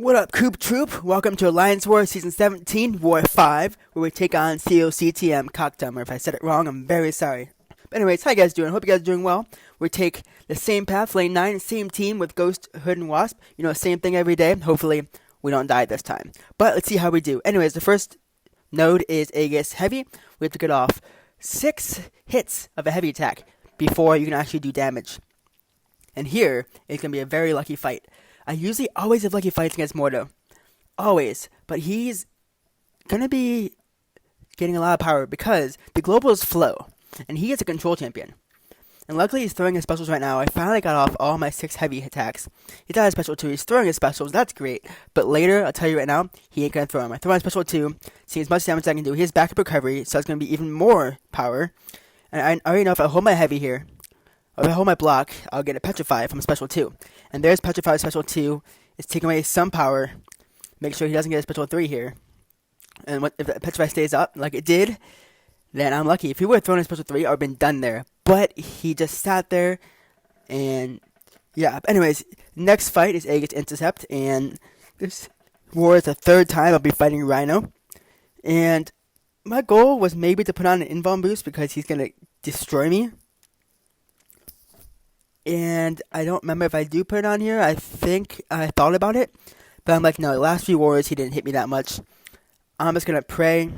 What up, Coop Troop? Welcome to Alliance War Season 17, War 5, where we take on COCTM Cockdummer. If I said it wrong, I'm very sorry. But anyways, how you guys doing? Hope you guys are doing well. We take the same path, lane 9, same team with Ghost, Hood, and Wasp. You know, same thing every day. Hopefully, we don't die this time. But let's see how we do. Anyways, the first node is Aegis Heavy. We have to get off 6 hits of a heavy attack before you can actually do damage. And here, it's going to be a very lucky fight. I usually always have lucky fights against Mordo. Always. But he's going to be getting a lot of power because the global is Flow. And he is a control champion. And luckily he's throwing his specials right now. I finally got off all my 6 heavy attacks. He's got a special 2. He's throwing his specials. That's great. But later, I'll tell you right now, he ain't going to throw him. I throw my special 2. See as much damage as I can do. He has backup recovery. So it's going to be even more power. And I already know if I hold my heavy here, or if I hold my block, I'll get a Petrify from special 2. And there's Petrify special 2. It's taking away some power. Make sure he doesn't get a special 3 here. And if the Petrify stays up, like it did, then I'm lucky. If he would have thrown a special 3, I would have been done there. But he just sat there. And yeah. Anyways, next fight is Aegis Intercept. And this war is the 3rd time I'll be fighting Rhino. And my goal was maybe to put on an invuln boost because he's going to destroy me. And I don't remember if I do put it on here. I think I thought about it. But I'm like, no, the last few wars, he didn't hit me that much. I'm just going to pray.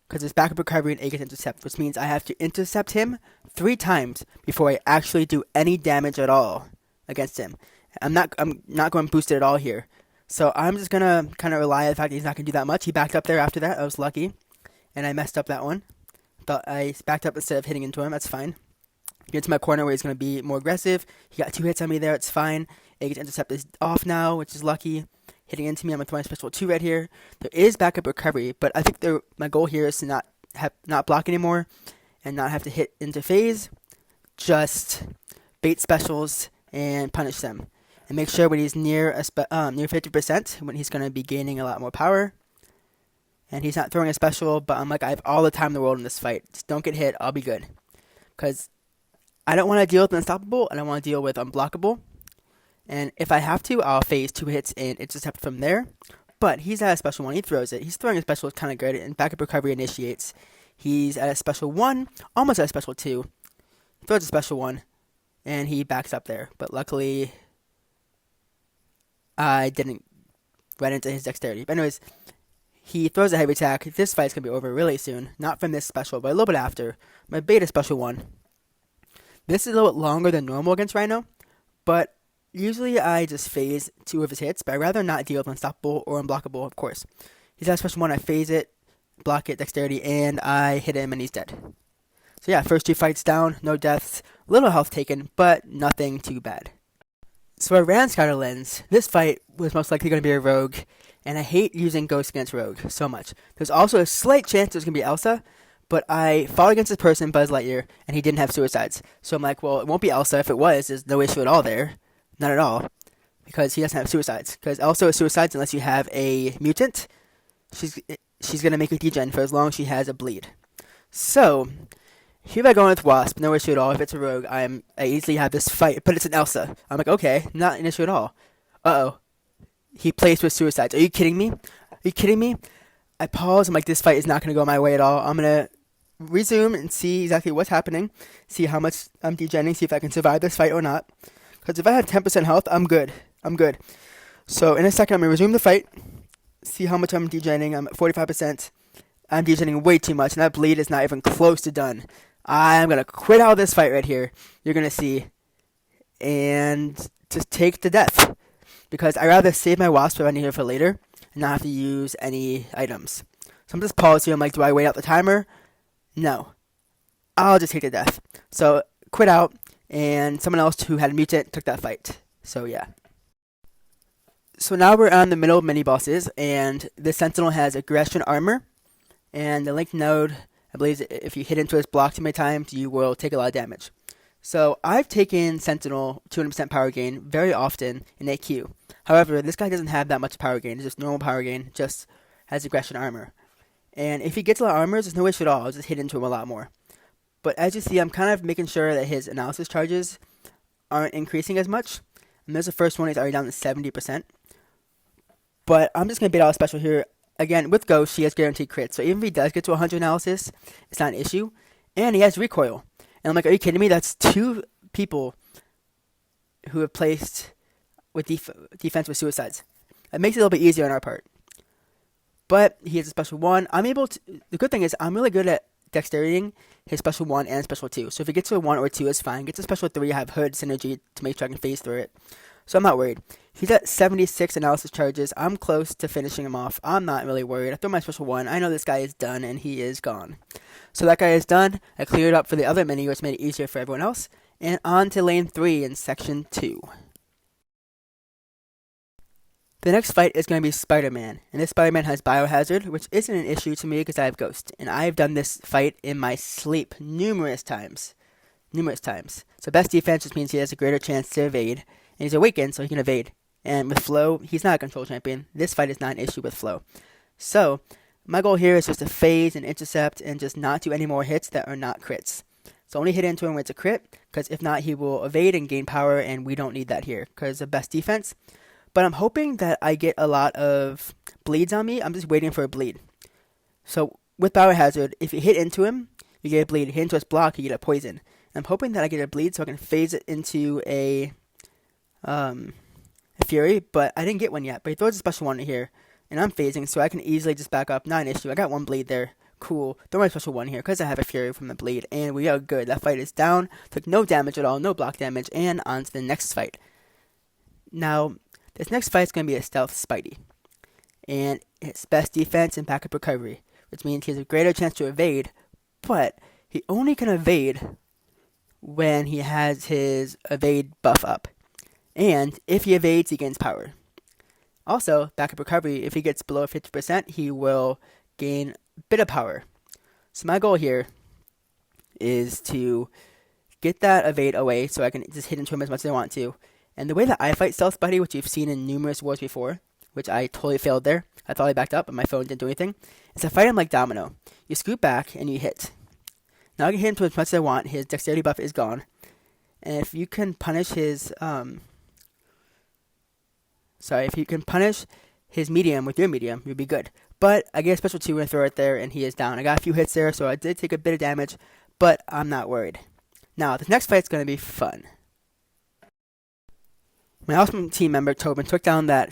Because it's backup recovery and Aegis Intercept. Which means I have to intercept him 3 times before I actually do any damage at all against him. I'm not going boosted at all here. So I'm just going to kind of rely on the fact that he's not going to do that much. He backed up there after that. I was lucky. And I messed up that one. Thought I backed up instead of hitting into him. That's fine. Get to my corner where he's going to be more aggressive. He got 2 hits on me there. It's fine. Aegis Intercept is off now, which is lucky. Hitting into me, I'm going to throw my special 2 right here. There is backup recovery, but I think my goal here is to not block anymore and not have to hit into phase. Just bait specials and punish them. And make sure when he's near 50%, when he's going to be gaining a lot more power. And he's not throwing a special, but I'm like, I have all the time in the world in this fight. Just don't get hit. I'll be good. Because I don't want to deal with Unstoppable. I don't want to deal with Unblockable. And if I have to, I'll phase 2 hits and intercept from there. But he's at a special 1. He throws it. He's throwing a special kind of good. And backup recovery initiates. He's at a special 1. Almost at a special 2. He throws a special 1. And he backs up there. But luckily, I didn't run into his dexterity. But anyways, he throws a heavy attack. This fight's going to be over really soon. Not from this special, but a little bit after. My beta special 1. This is a little bit longer than normal against Rhino, but usually I just phase 2 of his hits, but I'd rather not deal with Unstoppable or Unblockable, of course. He's at special 1, I phase it, block it, dexterity, and I hit him and he's dead. So yeah, first 2 fights down, no deaths, little health taken, but nothing too bad. So I ran Scatter Lens. This fight was most likely going to be a Rogue, and I hate using Ghost against Rogue so much. There's also a slight chance there's going to be Elsa, but I fought against this person, Buzz Lightyear, and he didn't have suicides. So I'm like, well, it won't be Elsa. If it was, there's no issue at all there. Not at all. Because he doesn't have suicides. Because Elsa has suicides unless you have a mutant. She's going to make a degen for as long as she has a bleed. So, here I go with Wasp. No issue at all. If it's a Rogue, I easily have this fight. But it's an Elsa. I'm like, okay, not an issue at all. Uh-oh. He plays with suicides. Are you kidding me? I pause. I'm like, this fight is not going to go my way at all. I'm going to resume and see exactly what's happening. See how much I'm degenning. See if I can survive this fight or not. Because if I have 10% health, I'm good. So in a second, I'm going to resume the fight. See how much I'm degenning. I'm at 45%. I'm degenning way too much. And that bleed is not even close to done. I'm going to quit out this fight right here. You're going to see. And just take the death. Because I'd rather save my Wasp if I need it for later. And not have to use any items. So I'm just pausing here. I'm like, do I wait out the timer? No. I'll just take the death. So, quit out. And someone else who had a mutant took that fight. So, yeah. So now we're on the middle of mini-bosses. And the Sentinel has aggression armor. And the Link node, I believe if you hit into his block too many times, you will take a lot of damage. So, I've taken Sentinel 200% power gain very often in AQ. However, this guy doesn't have that much power gain. It's just normal power gain. Just has aggression armor. And if he gets a lot of armors, there's no issue at all. I'll just hit into him a lot more. But as you see, I'm kind of making sure that his analysis charges aren't increasing as much. And there's the first one. He's already down to 70%. But I'm just going to bait out a special here. Again, with Ghost, she has guaranteed crit. So even if he does get to 100 analysis, it's not an issue. And he has recoil. And I'm like, are you kidding me? That's 2 people who have placed with defense with suicides. It makes it a little bit easier on our part. But he has a special 1. The good thing is I'm really good at dexterity his special 1 and special 2. So if he gets to a 1 or 2, it's fine. Gets a special 3, I have Hood synergy to make sure I can phase through it. So I'm not worried. He's at 76 analysis charges. I'm close to finishing him off. I'm not really worried. I throw my special 1. I know this guy is done, and he is gone. So that guy is done. I cleared up for the other mini, which made it easier for everyone else. And on to lane 3 in section 2. The next fight is going to be Spider-Man, and this Spider-Man has Biohazard, which isn't an issue to me because I have Ghost, and I've done this fight in my sleep numerous times. So best defense just means he has a greater chance to evade, and he's awakened so he can evade. And with Flo, he's not a control champion. This fight is not an issue with Flo. So my goal here is just to phase and intercept and just not do any more hits that are not crits. So only hit into him when it's a crit, because if not, he will evade and gain power, and we don't need that here because of best defense. But I'm hoping that I get a lot of bleeds on me. I'm just waiting for a bleed. So with Biohazard, if you hit into him, you get a bleed. Hit into his block, you get a poison. I'm hoping that I get a bleed so I can phase it into a Fury, but I didn't get one yet. But he throws a special 1 here, and I'm phasing, so I can easily just back up. Not an issue. I got 1 bleed there. Cool. Throw my special 1 here because I have a Fury from the bleed, and we are good. That fight is down. Took no damage at all, no block damage, and on to the next fight. Now, this next fight is going to be a stealth Spidey, and it's best defense and backup recovery, which means he has a greater chance to evade, but he only can evade when he has his evade buff up, and if he evades, he gains power. Also, backup recovery, if he gets below 50%, he will gain a bit of power. So my goal here is to get that evade away so I can just hit into him as much as I want to. And the way that I fight Stealth Spidey, which you've seen in numerous wars before, which I totally failed there. I thought I backed up, but my phone didn't do anything. Is to fight him like Domino. You scoot back and you hit. Now I can hit him to as much as I want. His dexterity buff is gone. And if you can punish his medium with your medium, you'll be good. But I get a special 2 and throw it there, and he is down. I got a few hits there, so I did take a bit of damage, but I'm not worried. Now, this next fight's going to be fun. My awesome team member, Tobin, took down that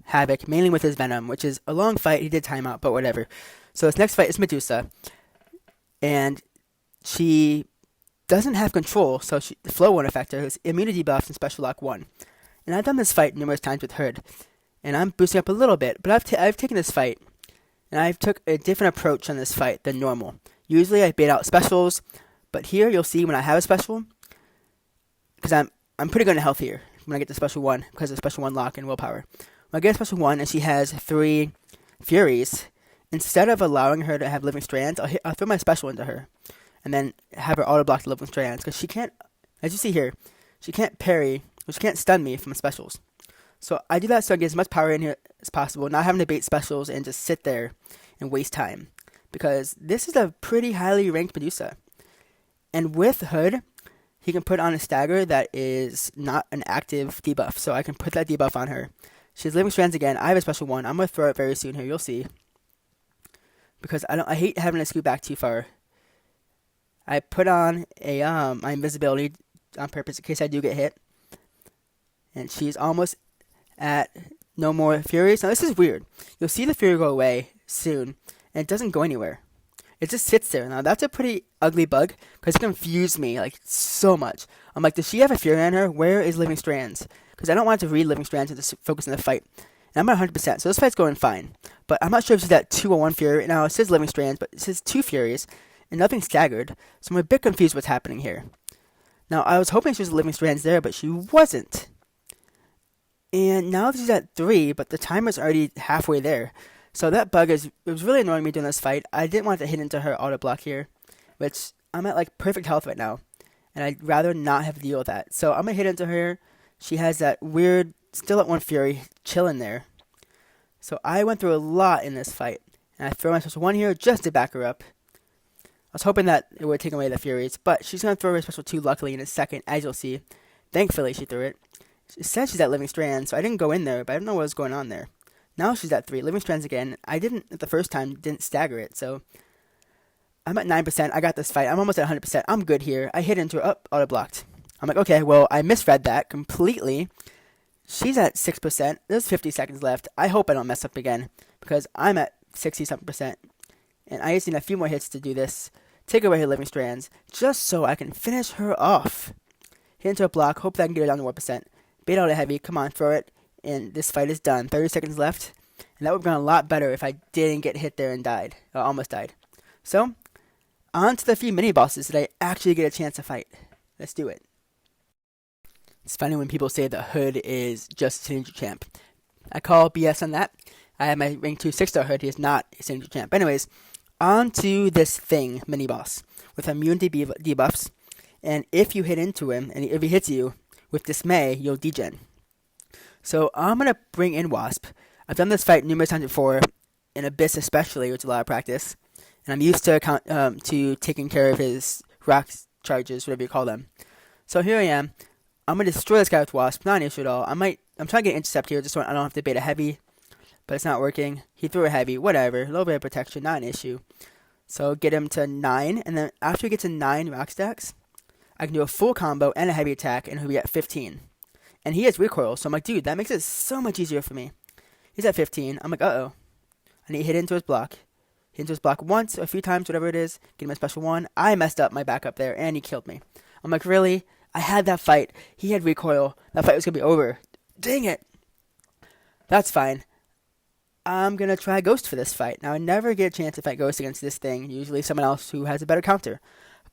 Havoc, mainly with his Venom, which is a long fight. He did time out, but whatever. So this next fight is Medusa, and she doesn't have control, so the flow won't affect her. It's immunity buffs and special lock 1. And I've done this fight numerous times with Hood, and I'm boosting up a little bit, but I've taken this fight, and I've took a different approach on this fight than normal. Usually I bait out specials, but here you'll see when I have a special, because I'm pretty good in health here when I get the special 1, because of special 1 lock and willpower. When I get a special 1 and she has 3 Furies, instead of allowing her to have living strands, I'll throw my special into her, and then have her auto block the living strands, because she can't, as you see here, she can't parry, or she can't stun me from specials. So I do that so I get as much power in here as possible, not having to bait specials and just sit there and waste time, because this is a pretty highly ranked Medusa. And with Hood, he can put on a stagger that is not an active debuff, so I can put that debuff on her. She has living strands again. I have a special 1. I'm going to throw it very soon here, you'll see, because I hate having to scoot back too far. I put on my invisibility on purpose in case I do get hit, and she's almost at no more Furies. Now this is weird. You'll see the Fury go away soon, and it doesn't go anywhere. It just sits there. Now that's a pretty ugly bug, because it confused me like so much. I'm like, does she have a Fury on her? Where is Living Strands? Because I don't want to read Living Strands and just focus on the fight. And I'm at 100%, so this fight's going fine. But I'm not sure if she's at 2 or 1 Fury. Now it says Living Strands, but it says 2 Furies, and nothing staggered. So I'm a bit confused what's happening here. Now I was hoping she was Living Strands there, but she wasn't. And now she's at 3, but the timer's already halfway there. So that bug it was really annoying me during this fight. I didn't want to hit into her auto block here, which I'm at like perfect health right now, and I'd rather not have to deal with that. So I'm gonna hit into her. She has that weird, still at 1 Fury, chilling there. So I went through a lot in this fight, and I throw my special 1 here just to back her up. I was hoping that it would take away the Furies, but she's gonna throw her special 2 luckily in a second, as you'll see. Thankfully she threw it. It says she's at Living Strand, so I didn't go in there, but I don't know what was going on there. Now she's at 3. Living strands again. I didn't, the first time, didn't stagger it, so I'm at 9%. I got this fight. I'm almost at 100%. I'm good here. I hit into her. Auto blocked. I'm like, okay, well, I misread that completely. She's at 6%. There's 50 seconds left. I hope I don't mess up again because I'm at 60-something%. And I just need a few more hits to do this. Take away her living strands just so I can finish her off. Hit into a block. Hope that I can get her down to 1%. Bait out a heavy. Come on, throw it. And this fight is done. 30 seconds left. And that would have gone a lot better if I didn't get hit there and died. Or almost died. So, on to the few mini-bosses that I actually get a chance to fight. Let's do it. It's funny when people say the Hood is just a signature champ. I call BS on that. I have my rank 2 6-star Hood. He is not a signature champ. Anyways, on to this thing mini-boss with immunity debuffs. And if you hit into him, and if he hits you with Dismay, you'll degen. So I'm going to bring in Wasp. I've done this fight numerous times before, in Abyss especially, which is a lot of practice. And I'm used to taking care of his rock charges, whatever you call them. So here I am. I'm going to destroy this guy with Wasp. Not an issue at all. I'm trying to get intercept here just so I don't have to bait a heavy. But it's not working. He threw a heavy. Whatever. A little bit of protection. Not an issue. So get him to 9. And then after we get to 9 rock stacks, I can do a full combo and a heavy attack. And he'll be at 15. And he has recoil. So I'm like, dude, that makes it so much easier for me. He's at 15. I'm like, uh-oh. And he hit into his block. Hit into his block once, a few times, whatever it is. Get him a special 1. I messed up my backup there. And he killed me. I'm like, really? I had that fight. He had recoil. That fight was going to be over. Dang it. That's fine. I'm going to try Ghost for this fight. Now, I never get a chance to fight Ghost against this thing. Usually someone else who has a better counter.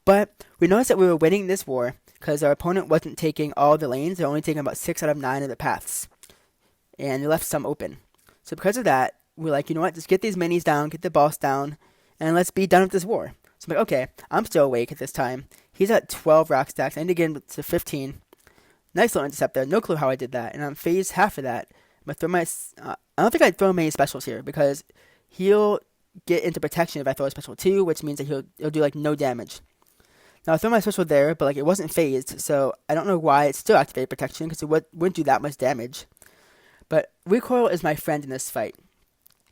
But we noticed that we were winning this war because our opponent wasn't taking all the lanes. They're only taking about 6 out of 9 of the paths. And they left some open. So because of that, we're like, you know what? Just get these minis down, get the boss down, and let's be done with this war. So I'm like, okay, I'm still awake at this time. He's at 12 rock stacks. I need to get him to 15. Nice little intercept there. No clue how I did that. And I'm phased half of that. I'm going to throw my... I don't think I'd throw many specials here because he'll get into protection if I throw a special 2, which means that he'll do like no damage. Now I throw my special there, but like it wasn't phased, so I don't know why it still activated protection because it wouldn't do that much damage. But recoil is my friend in this fight.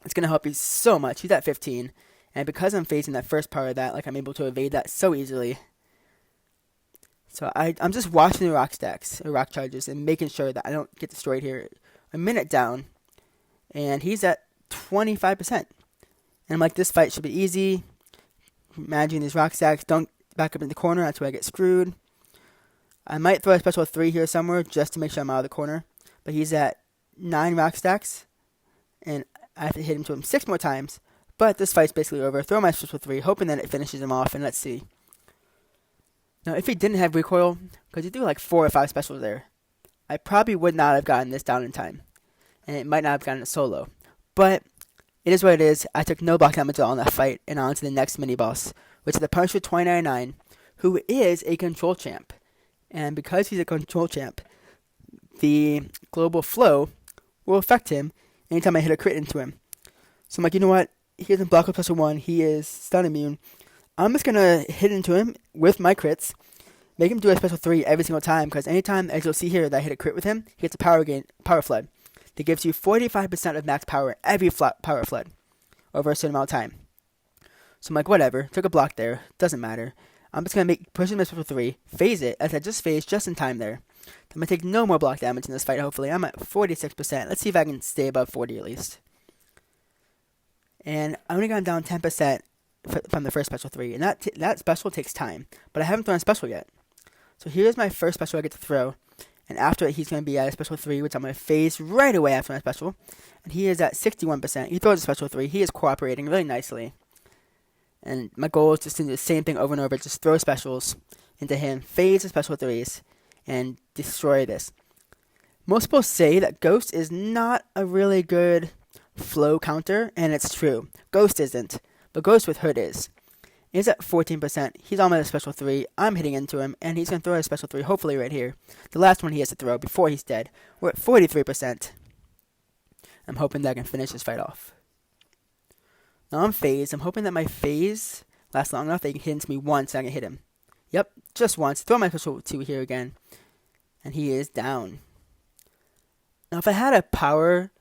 It's going to help you so much. He's at 15. And because I'm phasing that first part of that, like I'm able to evade that so easily. So I'm just watching the rock stacks, or rock charges, and making sure that I don't get destroyed here. A minute down, and he's at 25%. And I'm like, this fight should be easy. Managing these rock stacks, don't back up in the corner, that's where I get screwed. I might throw a special 3 here somewhere, just to make sure I'm out of the corner. But he's at 9 rock stacks, and I have to hit him to him 6 more times. But this fight's basically over. Throw my special 3, hoping that it finishes him off, and let's see. Now, if he didn't have recoil, because he threw like 4 or 5 specials there, I probably would not have gotten this down in time. And it might not have gotten it solo. But it is what it is. I took no block damage at all in that fight, and on to the next mini-boss, which is the Punisher 2099, who is a control champ. And because he's a control champ, the global flow will affect him anytime I hit a crit into him. So I'm like, you know what? He doesn't block with special 1. He is stun immune. I'm just going to hit into him with my crits, make him do a special 3 every single time, because anytime, as you'll see here, that I hit a crit with him, he gets a power flood that gives you 45% of max power every power flood over a certain amount of time. So I'm like, whatever, took a block there, doesn't matter. I'm just going to push him a special 3, phase it, as I just phased just in time there. I'm going to take no more block damage in this fight, hopefully. I'm at 46%. Let's see if I can stay above 40 at least. And I only got down 10% from the first special 3, and that special takes time, but I haven't thrown a special yet. So here's my first special I get to throw, and after it he's going to be at a special 3, which I'm going to phase right away after my special, and he is at 61%. He throws a special 3, he is cooperating really nicely, and my goal is just to do the same thing over and over, just throw specials into him, phase the special 3s, and destroy this. Most people say that Ghost is not a really good flow counter, and it's true. Ghost isn't. But Ghost with Hood is. He's at 14%. He's on my special 3. I'm hitting into him, and he's going to throw a special 3, hopefully right here. The last one he has to throw before he's dead. We're at 43%. I'm hoping that I can finish this fight off. Now I'm phased. I'm hoping that my phase lasts long enough that he can hit into me once and I can hit him. Yep, just once. Throw my special 2 here again. And he is down. Now if I had a power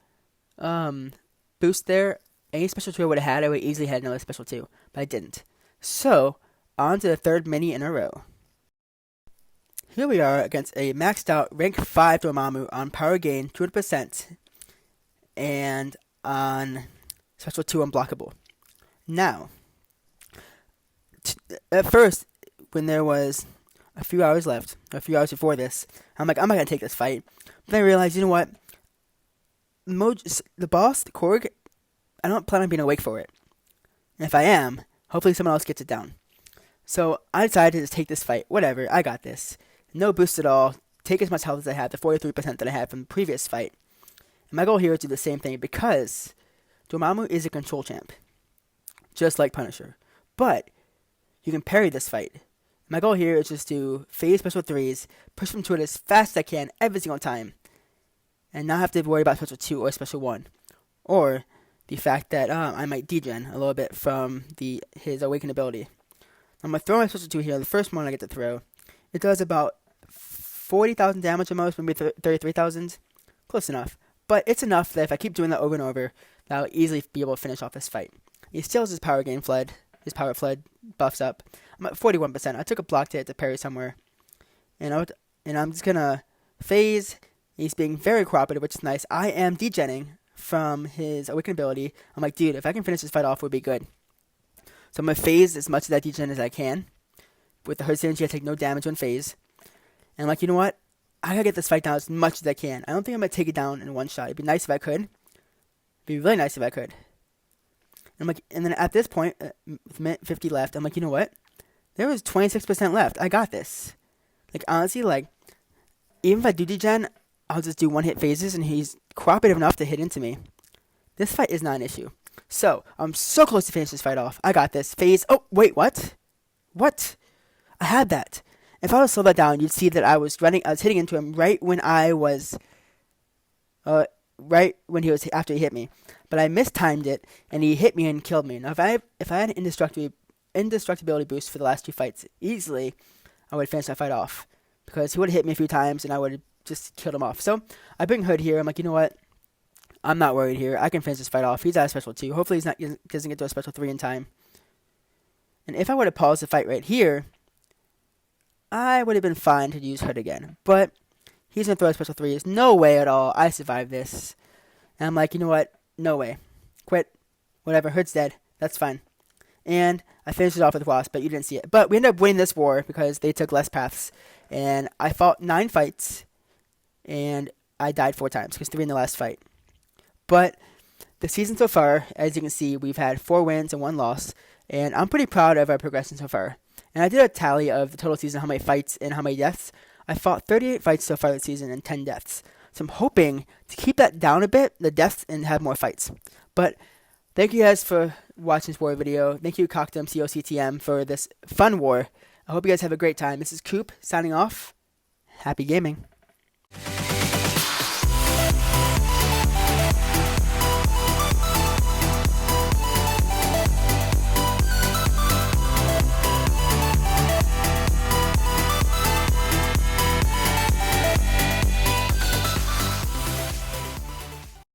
boost there, any special 2 I would have had, I would easily had another special 2, but I didn't. So, on to the third mini in a row. Here we are against a maxed out rank 5 Dormammu on power gain 200% and on special 2 unblockable. Now, at first, when there was a few hours left, a few hours before this, I'm like, I'm not going to take this fight. But then I realized, you know what? The boss, the Korg, I don't plan on being awake for it. And if I am, hopefully someone else gets it down. So I decided to just take this fight. Whatever, I got this. No boost at all. Take as much health as I had, the 43% that I had from the previous fight. And my goal here is to do the same thing because Dormammu is a control champ. Just like Punisher. But you can parry this fight. My goal here is just to phase special 3s, push them to it as fast as I can every single time, and not have to worry about special 2 or special 1. Or the fact that I might degen a little bit from his awakened ability. I'm going to throw my special 2 here, the first one I get to throw. It does about 40,000 damage at most, maybe 33,000. Close enough. But it's enough that if I keep doing that over and over, that I'll easily be able to finish off this fight. He still has his power gain fled. His power fled buffs up. I'm at 41%. I took a block to hit to parry somewhere. And I'm just going to phase. He's being very cooperative, which is nice. I am degenning from his awakened ability. I'm like, dude, if I can finish this fight off, it would be good. So I'm going to phase as much of that degen as I can. With the Hurt Synergy, I take no damage on phase. And I'm like, you know what? I gotta get this fight down as much as I can. I don't think I'm gonna take it down in one shot. It'd be nice if I could. It'd be really nice if I could. And then at this point, with minute 50 left, I'm like, you know what? There was 26% left. I got this. Like, honestly, like, even if I do degen, I'll just do one-hit phases, and he's cooperative enough to hit into me. This fight is not an issue. So, I'm so close to finish this fight off. I got this. Phase. Oh, wait, what? What? I had that. If I would slow that down, you'd see that I was hitting into him right when after he hit me. But I mistimed it, and he hit me and killed me. Now, if I had an indestructibility boost for the last 2 fights, easily, I would finish that fight off. Because he would have hit me a few times, and I would have just killed him off. So, I bring Hood here. I'm like, you know what? I'm not worried here. I can finish this fight off. He's at a special 2. Hopefully, he doesn't get to a special 3 in time. And if I would have paused the fight right here, I would have been fine to use Hood again. But he's going to throw a special 3s. No way at all. I survived this. And I'm like, you know what? No way. Quit. Whatever. Hood's dead. That's fine. And I finished it off with Wasp, but you didn't see it. But we ended up winning this war because they took less paths. And I fought 9 fights. And I died 4 times because 3 in the last fight. But the season so far, as you can see, we've had 4 wins and 1 loss. And I'm pretty proud of our progression so far. And I did a tally of the total season, how many fights and how many deaths. I fought 38 fights so far this season and 10 deaths. So I'm hoping to keep that down a bit, the deaths, and have more fights. But thank you guys for watching this war video. Thank you, Cocktum, COCTM, for this fun war. I hope you guys have a great time. This is Coop signing off. Happy gaming.